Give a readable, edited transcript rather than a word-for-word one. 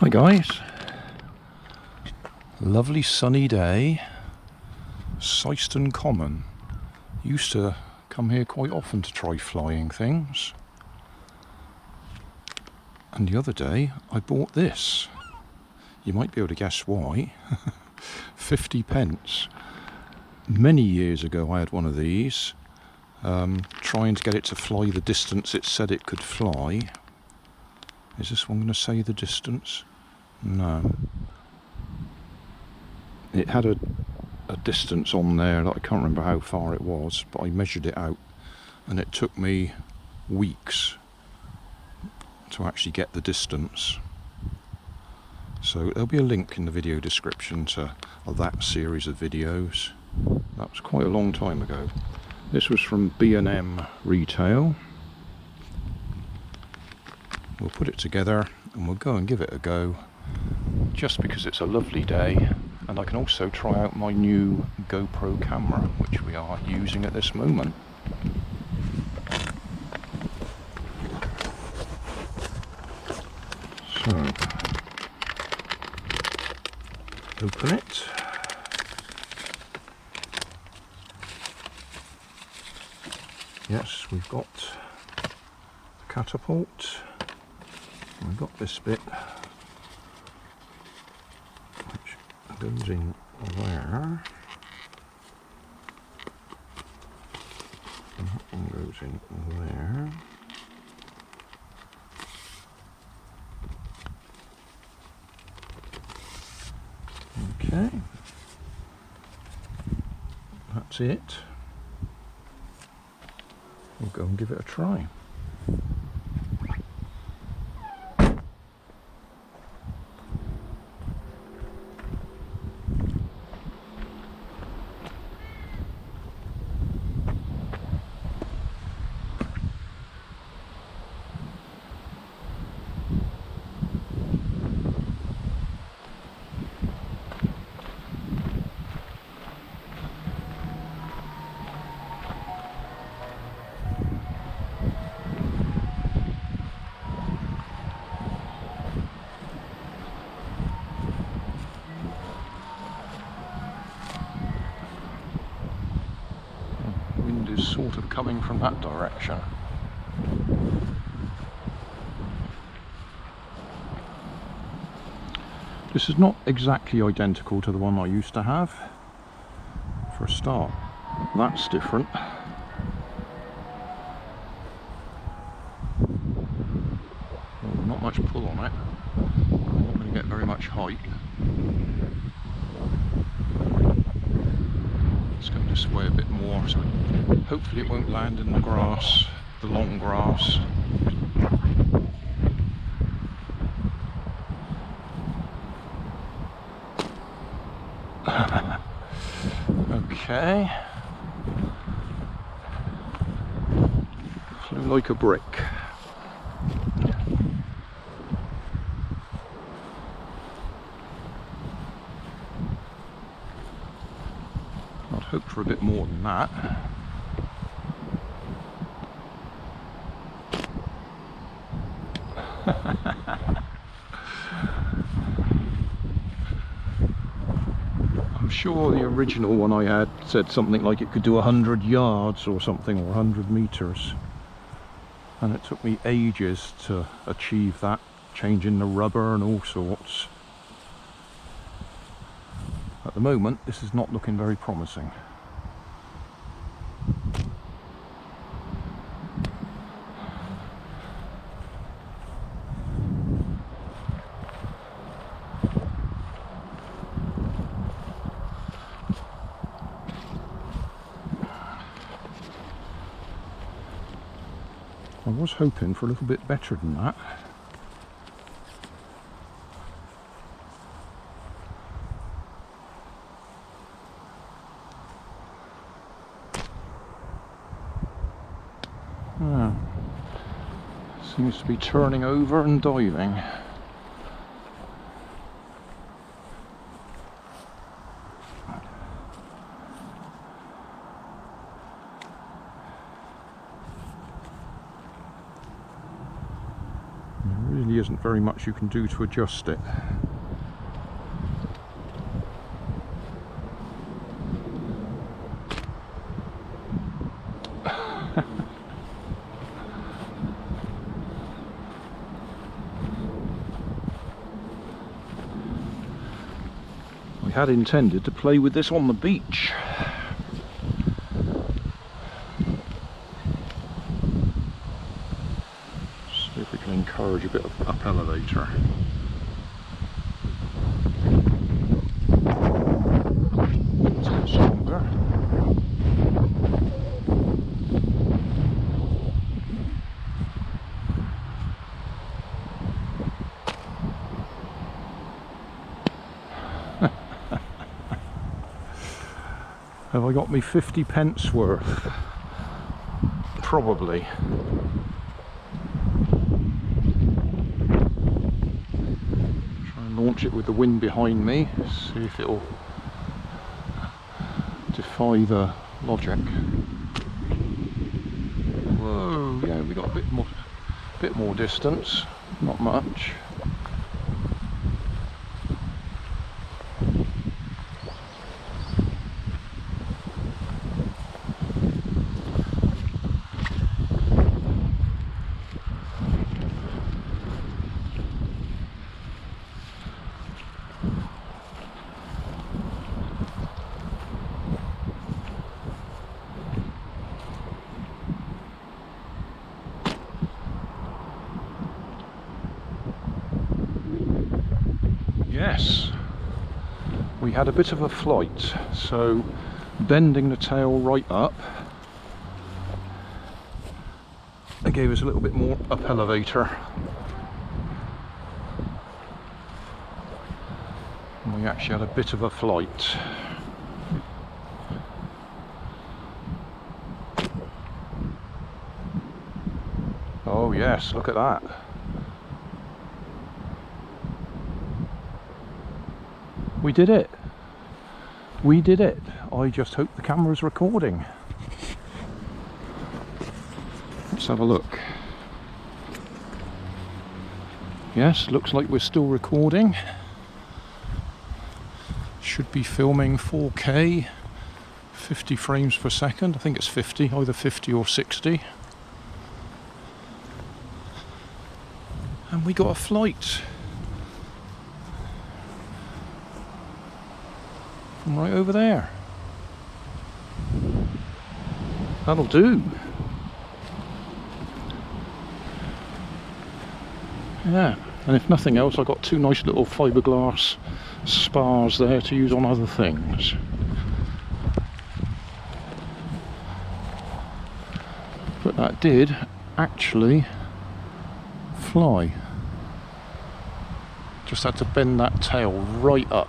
Hi guys, lovely sunny day, Syston Common. Used to come here quite often to try flying things, and the other day I bought this. You might be able to guess why. 50 pence. Many years ago I had one of these, trying to get it to fly the distance it said it could fly. Is this one going to say the distance? No. It had a distance on there that I can't remember how far it was, but I measured it out and it took me weeks to actually get the distance. So there'll be a link in the video description to that series of videos. That was quite a long time ago. This was from B&M Retail. We'll put it together and we'll go and give it a go, just because it's a lovely day, and I can also try out my new GoPro camera, which we are using at this moment. So, open it. Yes, we've got the Catapult. We've got this bit which goes in there, and that one goes in there. Okay, that's it. We'll go and give it a try. Is sort of coming from that direction. This is not exactly identical to the one I used to have. For a start, that's different. Well, not much pull on it. I'm not going to get very much height. Let's go this way a bit more, so hopefully it won't land in the grass, the long grass. Okay. Flew like a brick. I'd hoped for a bit more than that. I'm sure the original one I had said something like it could do 100 yards or something, or 100 meters, and it took me ages to achieve that, changing the rubber and all sorts. At the moment this is not looking very promising. I was hoping for a little bit better than that. Seems to be turning over and diving. There Really isn't very much you can do to adjust it. I had intended to play with this on the beach. See if we can encourage a bit of up elevator. It's a bit stronger. Have I got me 50p worth? Probably. Try and launch it with the wind behind me, see if it'll defy the logic. Whoa, yeah, we got a bit more distance, not much. Yes, we had a bit of a flight, so bending the tail right up, it gave us a little bit more up elevator. And we actually had a bit of a flight. Oh yes, look at that. We did it. We did it. I just hope the camera's recording. Let's have a look. Yes, looks like we're still recording. Should be filming 4K, 50 frames per second. I think it's 50, either 50 or 60. And we got a flight. From right over there. That'll do. Yeah, and if nothing else, I've got two nice little fiberglass spars there to use on other things. But that did actually fly. Just had to bend that tail right up.